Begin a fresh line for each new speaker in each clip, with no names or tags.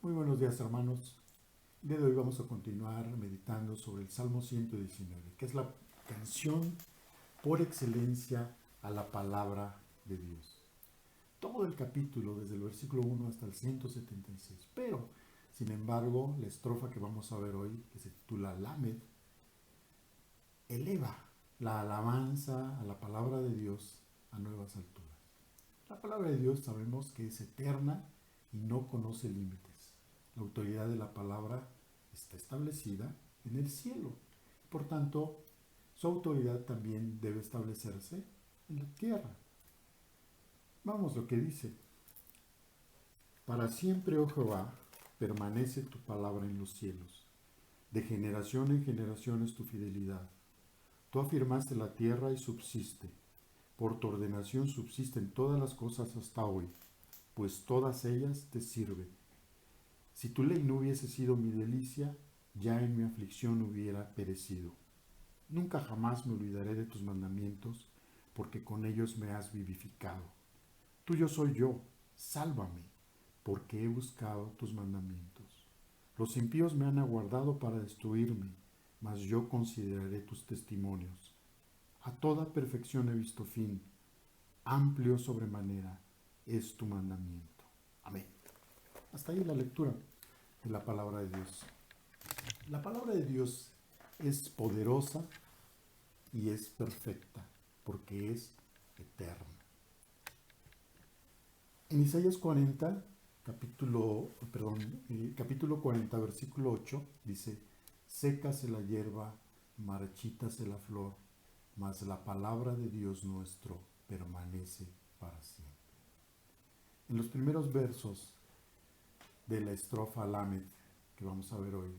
Muy buenos días, hermanos. El día de hoy vamos a continuar meditando sobre el Salmo 119, que es la canción por excelencia a la palabra de Dios. Todo el capítulo, desde el versículo 1 hasta el 176. Pero, sin embargo, la estrofa que vamos a ver hoy, que se titula Lamed, eleva la alabanza a la palabra de Dios a nuevas alturas. La palabra de Dios sabemos que es eterna y no conoce límites. La autoridad de la palabra está establecida en el cielo. Por tanto, su autoridad también debe establecerse en la tierra. Vamos lo que dice. Para siempre, oh Jehová, permanece tu palabra en los cielos. De generación en generación es tu fidelidad. Tú afirmaste la tierra y subsiste. Por tu ordenación subsisten todas las cosas hasta hoy, pues todas ellas te sirven. Si tu ley no hubiese sido mi delicia, ya en mi aflicción hubiera perecido. Nunca jamás me olvidaré de tus mandamientos, porque con ellos me has vivificado. Tuyo soy yo, sálvame, porque he buscado tus mandamientos. Los impíos me han aguardado para destruirme, mas yo consideraré tus testimonios. A toda perfección he visto fin, amplio sobremanera es tu mandamiento. Amén. Hasta ahí la lectura de la palabra de Dios. La palabra de Dios es poderosa y es perfecta, porque es eterna. En Isaías 40, capítulo 40, versículo 8, dice, sécase la hierba, marchítase la flor, mas la palabra de Dios nuestro permanece para siempre. En los primeros versos de la estrofa Lamed que vamos a ver hoy,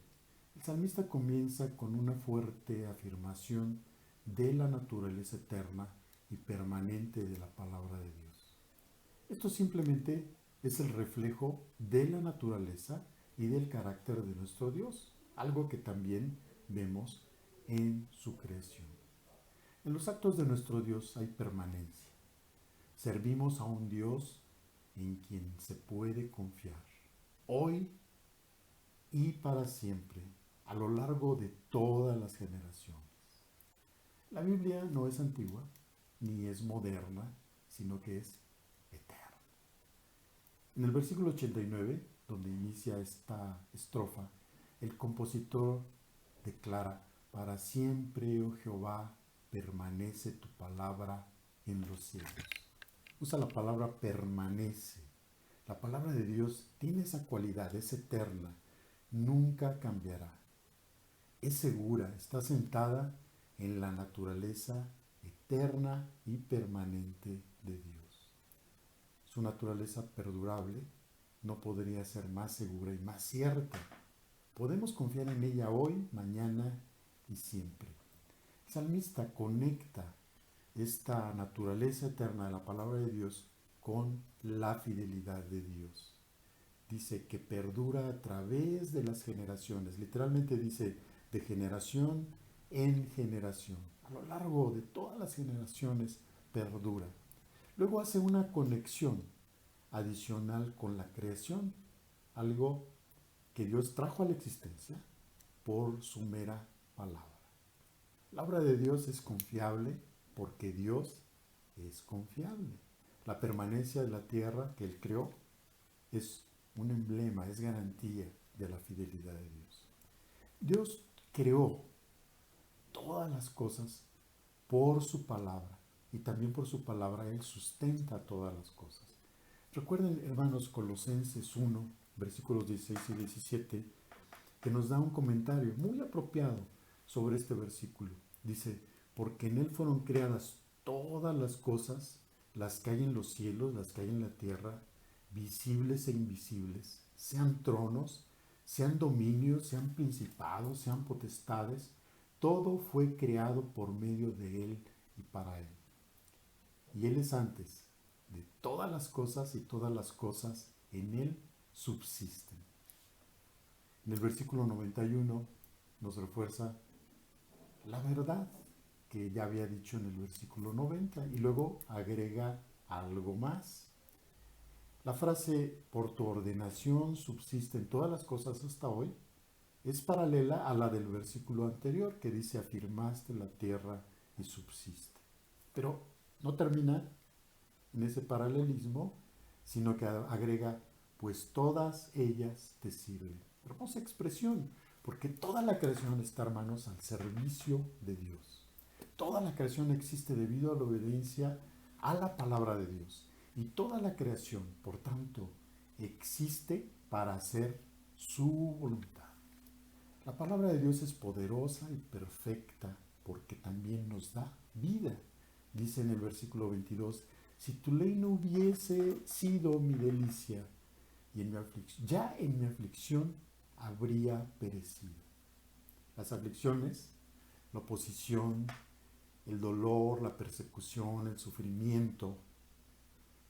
el salmista comienza con una fuerte afirmación de la naturaleza eterna y permanente de la palabra de Dios. Esto simplemente es el reflejo de la naturaleza y del carácter de nuestro Dios, algo que también vemos en su creación. En los actos de nuestro Dios hay permanencia. Servimos a un Dios en quien se puede confiar, hoy y para siempre, a lo largo de todas las generaciones. La Biblia no es antigua, ni es moderna, sino que es eterna. En el versículo 89, donde inicia esta estrofa, el compositor declara, para siempre, oh Jehová, permanece tu palabra en los cielos. Usa la palabra permanece. La palabra de Dios tiene esa cualidad, es eterna, nunca cambiará. Es segura, está sentada en la naturaleza eterna y permanente de Dios. Su naturaleza perdurable no podría ser más segura y más cierta. Podemos confiar en ella hoy, mañana y siempre. El salmista conecta esta naturaleza eterna de la palabra de Dios con la fidelidad de Dios. Dice que perdura a través de las generaciones. Literalmente dice de generación en generación. A lo largo de todas las generaciones perdura. Luego hace una conexión adicional con la creación, algo que Dios trajo a la existencia por su mera palabra. La obra de Dios es confiable porque Dios es confiable. La permanencia de la tierra que Él creó es un emblema, es garantía de la fidelidad de Dios. Dios creó todas las cosas por su palabra y también por su palabra Él sustenta todas las cosas. Recuerden, hermanos, Colosenses 1, versículos 16 y 17, que nos da un comentario muy apropiado sobre este versículo. Dice, porque en Él fueron creadas todas las cosas, las que hay en los cielos, las que hay en la tierra, visibles e invisibles, sean tronos, sean dominios, sean principados, sean potestades, todo fue creado por medio de Él y para Él. Y Él es antes de todas las cosas y todas las cosas en Él subsisten. En el versículo 91 nos refuerza la verdad que ya había dicho en el versículo 90 y luego agrega algo más. La frase por tu ordenación subsisten todas las cosas hasta hoy es paralela a la del versículo anterior que dice afirmaste la tierra y subsiste. Pero no termina en ese paralelismo, sino que agrega pues todas ellas te sirven. Hermosa expresión, porque toda la creación está, hermanos, al servicio de Dios. Toda la creación existe debido a la obediencia a la palabra de Dios. Y toda la creación, por tanto, existe para hacer su voluntad. La palabra de Dios es poderosa y perfecta porque también nos da vida. Dice en el versículo 22, si tu ley no hubiese sido mi delicia, y ya en mi aflicción habría perecido. Las aflicciones, la oposición, el dolor, la persecución, el sufrimiento,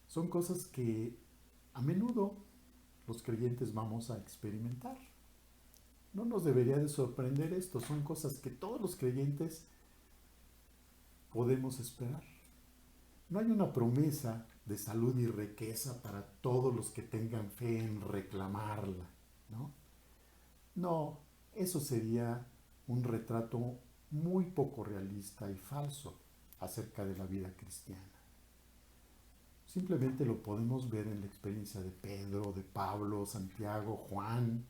son cosas que a menudo los creyentes vamos a experimentar. No nos debería de sorprender esto, son cosas que todos los creyentes podemos esperar. No hay una promesa de salud y riqueza para todos los que tengan fe en reclamarla, ¿no? No, eso sería un retrato muy poco realista y falso acerca de la vida cristiana. Simplemente lo podemos ver en la experiencia de Pedro, de Pablo, Santiago, Juan,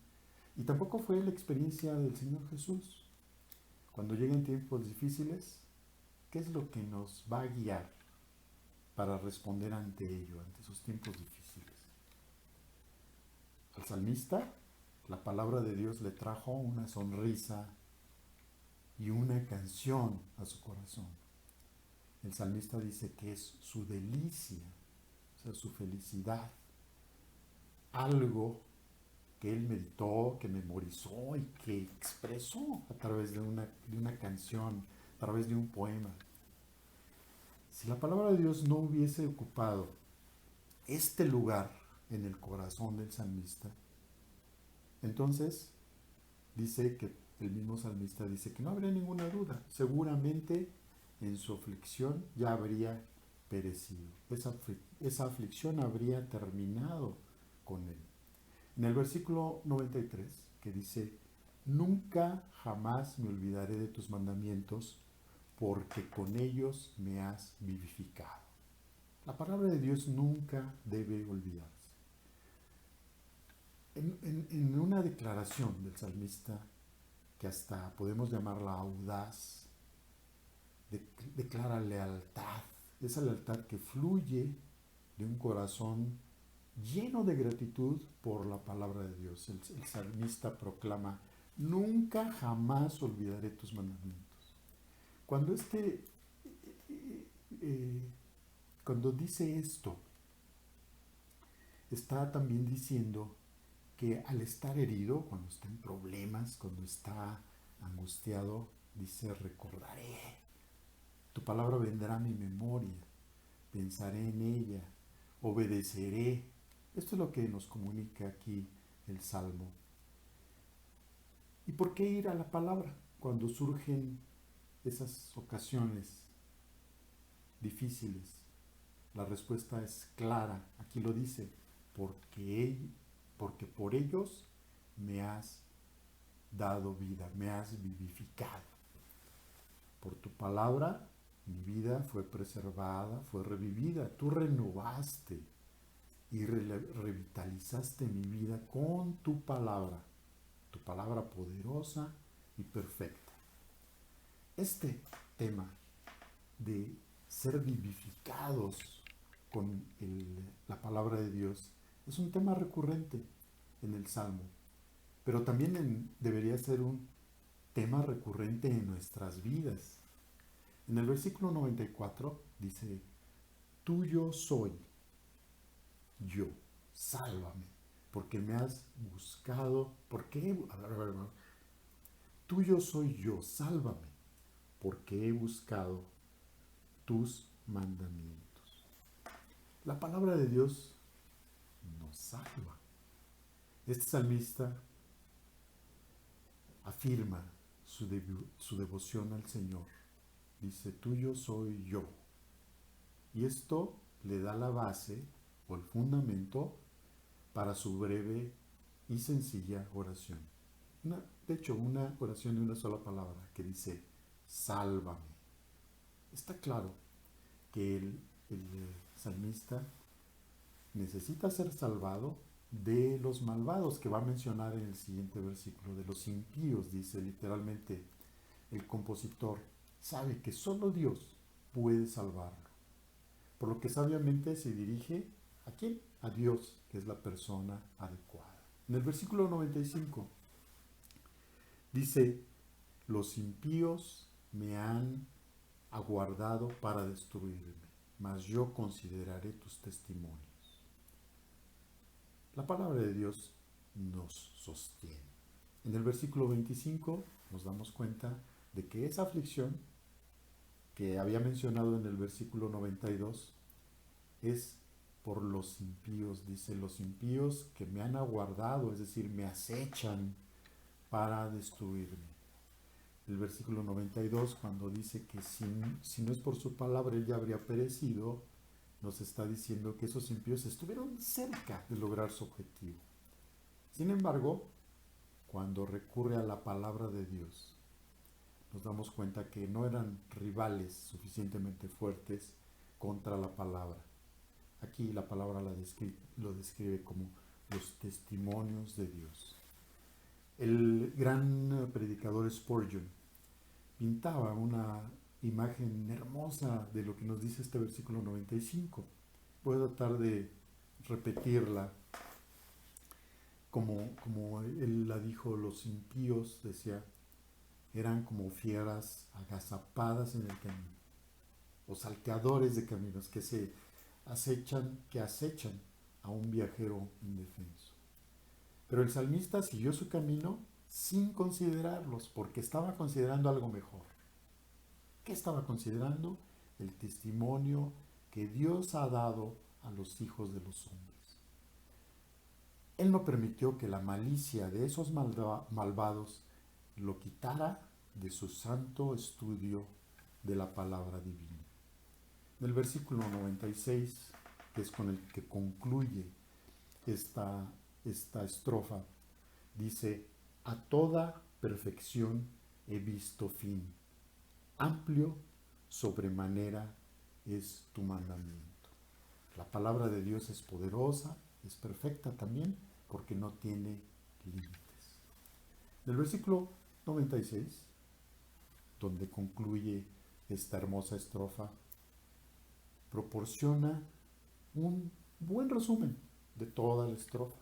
y tampoco fue la experiencia del Señor Jesús. Cuando lleguen tiempos difíciles, ¿qué es lo que nos va a guiar para responder ante ello, ante esos tiempos difíciles? Al salmista, la palabra de Dios le trajo una sonrisa y una canción a su corazón. El salmista dice que es su delicia, o sea, su felicidad, algo que él meditó, que memorizó y que expresó a través de una canción, a través de un poema. Si la palabra de Dios no hubiese ocupado este lugar en el corazón del salmista, entonces dice que el mismo salmista dice que no habría ninguna duda, seguramente en su aflicción ya habría perecido, esa aflicción habría terminado con él. En el versículo 93, que dice, nunca jamás me olvidaré de tus mandamientos, porque con ellos me has vivificado. La palabra de Dios nunca debe olvidarse. En una declaración del salmista, que hasta podemos llamarla audaz, declara lealtad, esa lealtad que fluye de un corazón lleno de gratitud por la palabra de Dios. El salmista proclama, nunca jamás olvidaré tus mandamientos. Cuando cuando dice esto, está también diciendo que al estar herido, cuando está en problemas, cuando está angustiado, dice, recordaré, tu palabra vendrá a mi memoria, pensaré en ella, obedeceré. Esto es lo que nos comunica aquí el Salmo. ¿Y por qué ir a la palabra cuando surgen esas ocasiones difíciles? La respuesta es clara, aquí lo dice, porque por ellos me has dado vida, me has vivificado. Por tu palabra mi vida fue preservada, fue revivida, tú renovaste y revitalizaste mi vida con tu palabra poderosa y perfecta. Este tema de ser vivificados con la palabra de Dios es un tema recurrente en el Salmo, pero también debería ser un tema recurrente en nuestras vidas. En el versículo 94 dice, tuyo soy yo, sálvame, porque me has buscado, tuyo soy yo, sálvame, porque he buscado tus mandamientos. La palabra de Dios nos salva. Este salmista afirma su devoción al Señor. Dice, tuyo soy yo. Y esto le da la base o el fundamento para su breve y sencilla oración. De hecho, una oración de una sola palabra que dice, sálvame. Está claro que el salmista necesita ser salvado de los malvados, que va a mencionar en el siguiente versículo, de los impíos, dice literalmente el compositor. Sabe que solo Dios puede salvarlo, por lo que sabiamente se dirige ¿a quién? A Dios, que es la persona adecuada. En el versículo 95 dice, los impíos me han aguardado para destruirme, mas yo consideraré tus testimonios. La palabra de Dios nos sostiene. En el versículo 25 nos damos cuenta de que esa aflicción que había mencionado en el versículo 92 es por los impíos. Dice, los impíos que me han aguardado, es decir, me acechan para destruirme. El versículo 92, cuando dice que si no es por su palabra, él ya habría perecido, nos está diciendo que esos impíos estuvieron cerca de lograr su objetivo. Sin embargo, cuando recurre a la palabra de Dios, nos damos cuenta que no eran rivales suficientemente fuertes contra la palabra. Aquí la palabra lo describe como los testimonios de Dios. El gran predicador Spurgeon pintaba una imagen hermosa de lo que nos dice este versículo 95. Voy a tratar de repetirla como él la dijo. Los impíos, decía, eran como fieras agazapadas en el camino, o salteadores de caminos que acechan a un viajero indefenso. Pero el salmista siguió su camino sin considerarlos, porque estaba considerando algo mejor. ¿Qué estaba considerando? El testimonio que Dios ha dado a los hijos de los hombres. Él no permitió que la malicia de esos malvados lo quitara de su santo estudio de la palabra divina. En el versículo 96, que es con el que concluye esta estrofa, dice, a toda perfección he visto fin, amplio sobremanera es tu mandamiento. La palabra de Dios es poderosa, es perfecta también, porque no tiene límites. En el versículo 96, donde concluye esta hermosa estrofa, proporciona un buen resumen de toda la estrofa.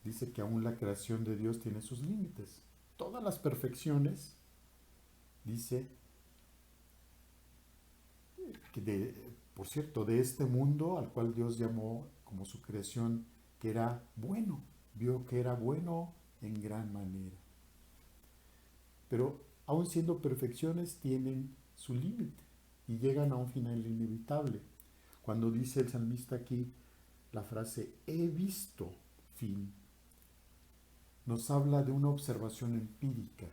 Dice que aún la creación de Dios tiene sus límites. Todas las perfecciones, dice, que por cierto, de este mundo al cual Dios llamó como su creación, que era bueno, vio que era bueno en gran manera. Pero aun siendo perfecciones, tienen su límite y llegan a un final inevitable. Cuando dice el salmista aquí la frase, he visto fin, nos habla de una observación empírica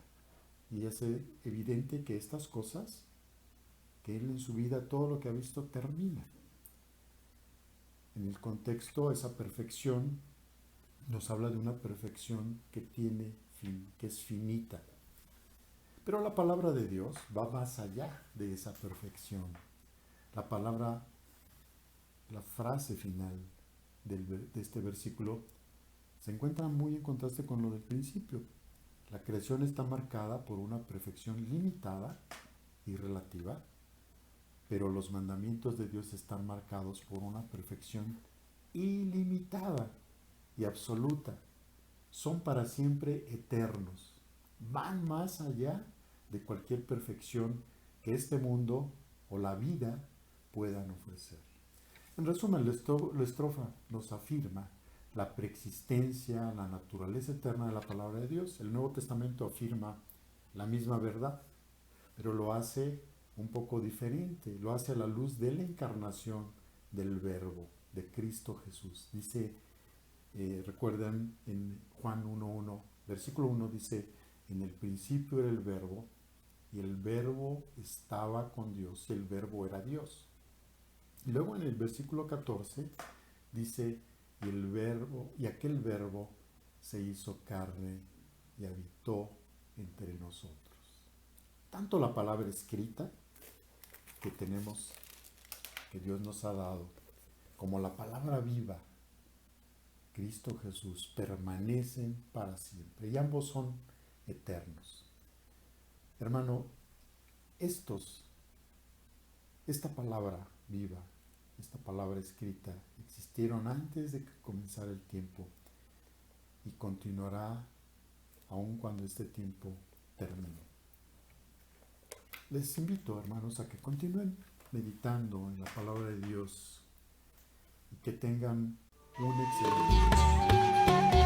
y hace evidente que estas cosas, que él en su vida todo lo que ha visto termina. En el contexto, esa perfección nos habla de una perfección que tiene fin, que es finita. Pero la palabra de Dios va más allá de esa perfección. La palabra, la frase final de este versículo se encuentra muy en contraste con lo del principio. La creación está marcada por una perfección limitada y relativa, pero los mandamientos de Dios están marcados por una perfección ilimitada y absoluta. Son para siempre eternos. Van más allá de cualquier perfección que este mundo o la vida puedan ofrecer. En resumen, la estrofa nos afirma la preexistencia, la naturaleza eterna de la palabra de Dios. El Nuevo Testamento afirma la misma verdad, pero lo hace un poco diferente, lo hace a la luz de la encarnación del Verbo, de Cristo Jesús. Dice, recuerdan en Juan 1.1, versículo 1 dice, en el principio era el Verbo, y el Verbo estaba con Dios, y el Verbo era Dios. Y luego en el versículo 14 dice, y aquel verbo se hizo carne y habitó entre nosotros. Tanto la palabra escrita que tenemos, que Dios nos ha dado, como la palabra viva, Cristo Jesús, permanecen para siempre y ambos son eternos. Hermano, esta palabra viva, esta palabra escrita, existieron antes de que comenzara el tiempo y continuará aun cuando este tiempo termine. Les invito, hermanos, a que continúen meditando en la palabra de Dios y que tengan un excelente día.